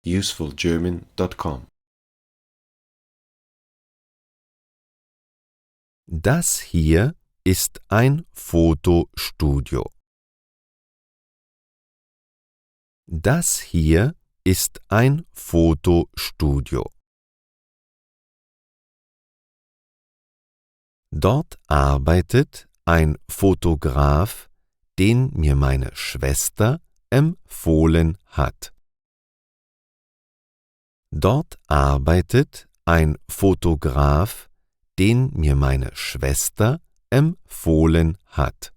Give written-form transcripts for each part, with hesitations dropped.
usefulgerman.com. Das hier ist ein Fotostudio. Das hier ist ein Fotostudio. Dort arbeitet ein Fotograf, den mir meine Schwester empfohlen hat. Dort arbeitet ein Fotograf, den mir meine Schwester empfohlen hat.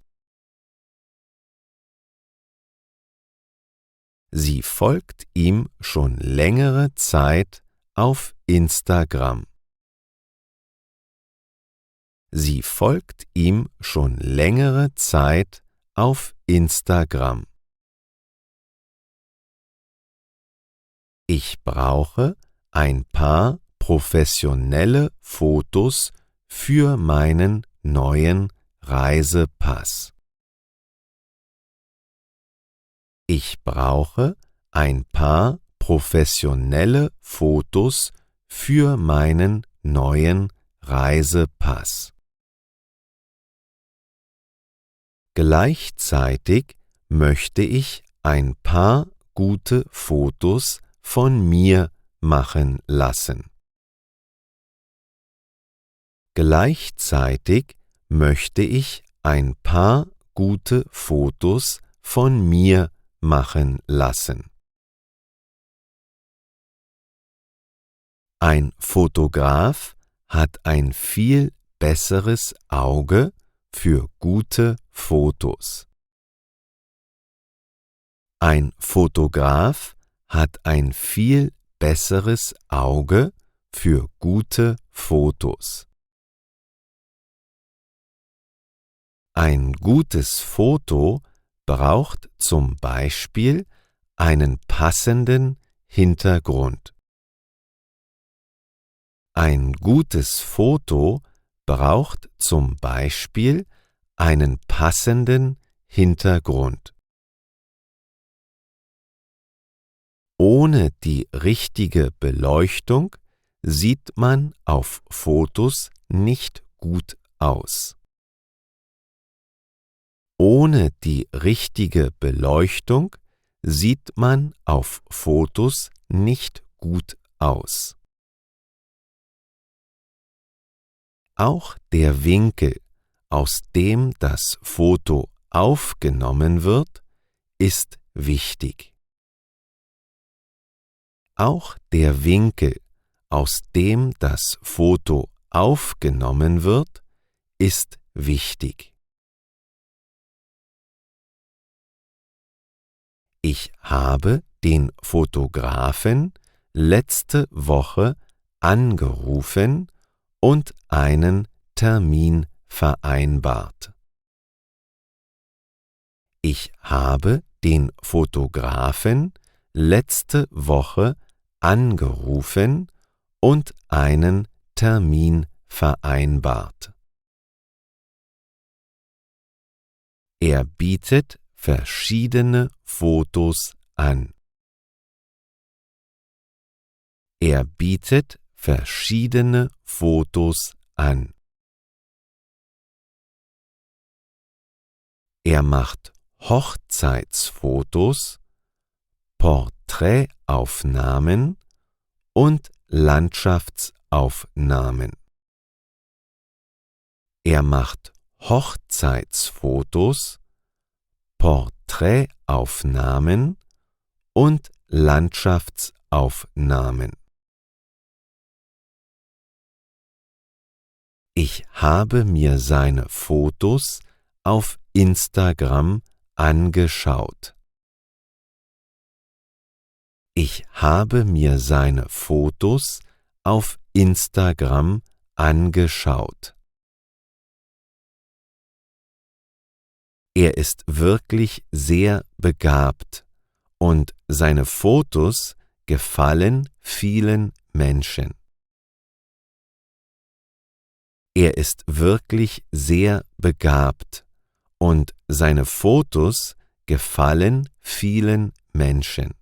Sie folgt ihm schon längere Zeit auf Instagram. Sie folgt ihm schon längere Zeit auf Instagram. Ich brauche ein paar professionelle Fotos für meinen neuen Reisepass. Ich brauche ein paar professionelle Fotos für meinen neuen Reisepass. Gleichzeitig möchte ich ein paar gute Fotos von mir machen lassen. Gleichzeitig möchte ich ein paar gute Fotos von mir machen lassen. Ein Fotograf hat ein viel besseres Auge für gute Fotos. Ein Fotograf hat ein viel besseres Auge für gute Fotos. Ein gutes Foto braucht zum Beispiel einen passenden Hintergrund. Ein gutes Foto braucht zum Beispiel einen passenden Hintergrund. Ohne die richtige Beleuchtung sieht man auf Fotos nicht gut aus. Ohne die richtige Beleuchtung sieht man auf Fotos nicht gut aus. Auch der Winkel, aus dem das Foto aufgenommen wird, ist wichtig. Auch der Winkel, aus dem das Foto aufgenommen wird, ist wichtig. Ich habe den Fotografen letzte Woche angerufen und einen Termin vereinbart. Ich habe den Fotografen letzte Woche angerufen und einen Termin vereinbart. Er bietet verschiedene Fotos an. Er bietet verschiedene Fotos an. Er macht Hochzeitsfotos, Porträtaufnahmen und Landschaftsaufnahmen. Er macht Hochzeitsfotos, Porträtaufnahmen und Landschaftsaufnahmen. Ich habe mir seine Fotos auf Instagram angeschaut. Ich habe mir seine Fotos auf Instagram angeschaut. Er ist wirklich sehr begabt und seine Fotos gefallen vielen Menschen. Er ist wirklich sehr begabt und seine Fotos gefallen vielen Menschen.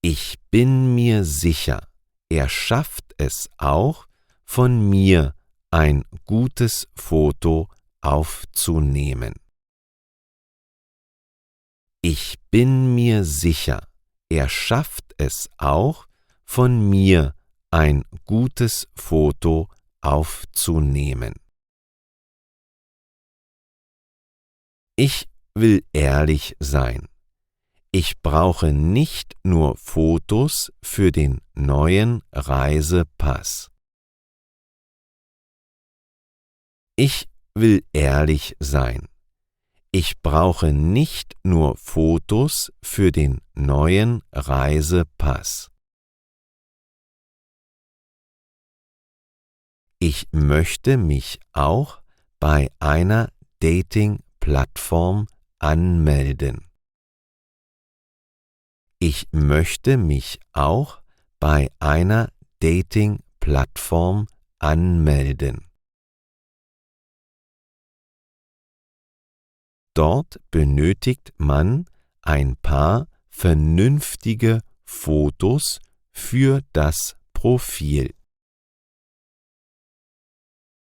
Ich bin mir sicher, er schafft es auch, von mir ein gutes Foto aufzunehmen. Ich bin mir sicher, er schafft es auch, von mir ein gutes Foto aufzunehmen. Ich will ehrlich sein. Ich brauche nicht nur Fotos für den neuen Reisepass. Ich will ehrlich sein. Ich brauche nicht nur Fotos für den neuen Reisepass. Ich möchte mich auch bei einer Dating-Plattform anmelden. Ich möchte mich auch bei einer Dating-Plattform anmelden. Dort benötigt man ein paar vernünftige Fotos für das Profil.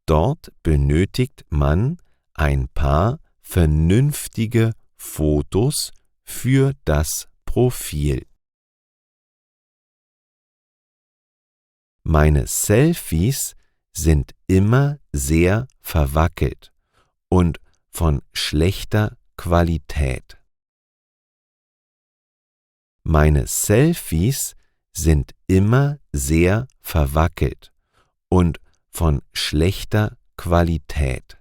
Dort benötigt man ein paar vernünftige Fotos für das Profil. Meine Selfies sind immer sehr verwackelt und von schlechter Qualität. Meine Selfies sind immer sehr verwackelt und von schlechter Qualität.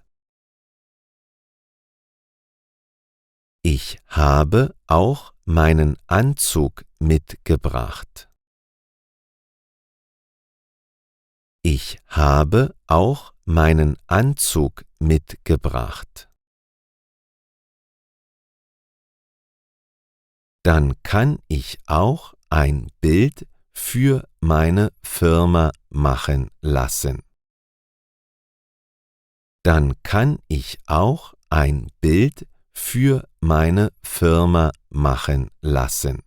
Ich habe auch meinen Anzug mitgebracht. Ich habe auch meinen Anzug mitgebracht. Dann kann ich auch ein Bild für meine Firma machen lassen. Dann kann ich auch ein Bild für meine Firma machen lassen.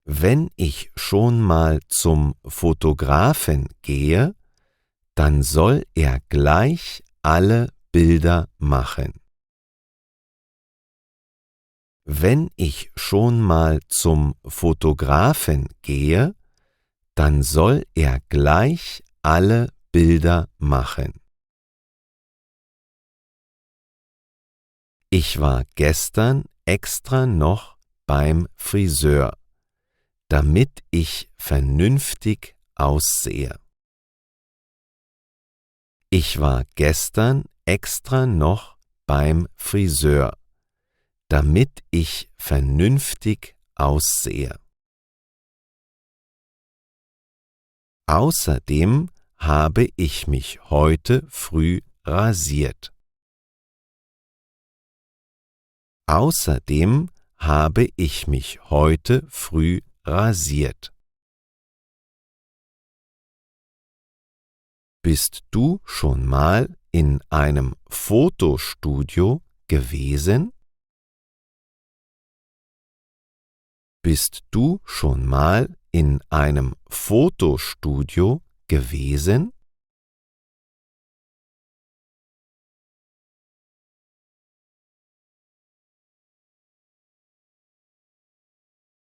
Wenn ich schon mal zum Fotografen gehe, dann soll er gleich alle Bilder machen. Wenn ich schon mal zum Fotografen gehe, dann soll er gleich alle Bilder machen. Ich war gestern extra noch beim Friseur, damit ich vernünftig aussehe. Ich war gestern extra noch beim Friseur, damit ich vernünftig aussehe. Außerdem habe ich mich heute früh rasiert. Außerdem habe ich mich heute früh rasiert. Bist du schon mal in einem Fotostudio gewesen? Bist du schon mal in einem Fotostudio gewesen?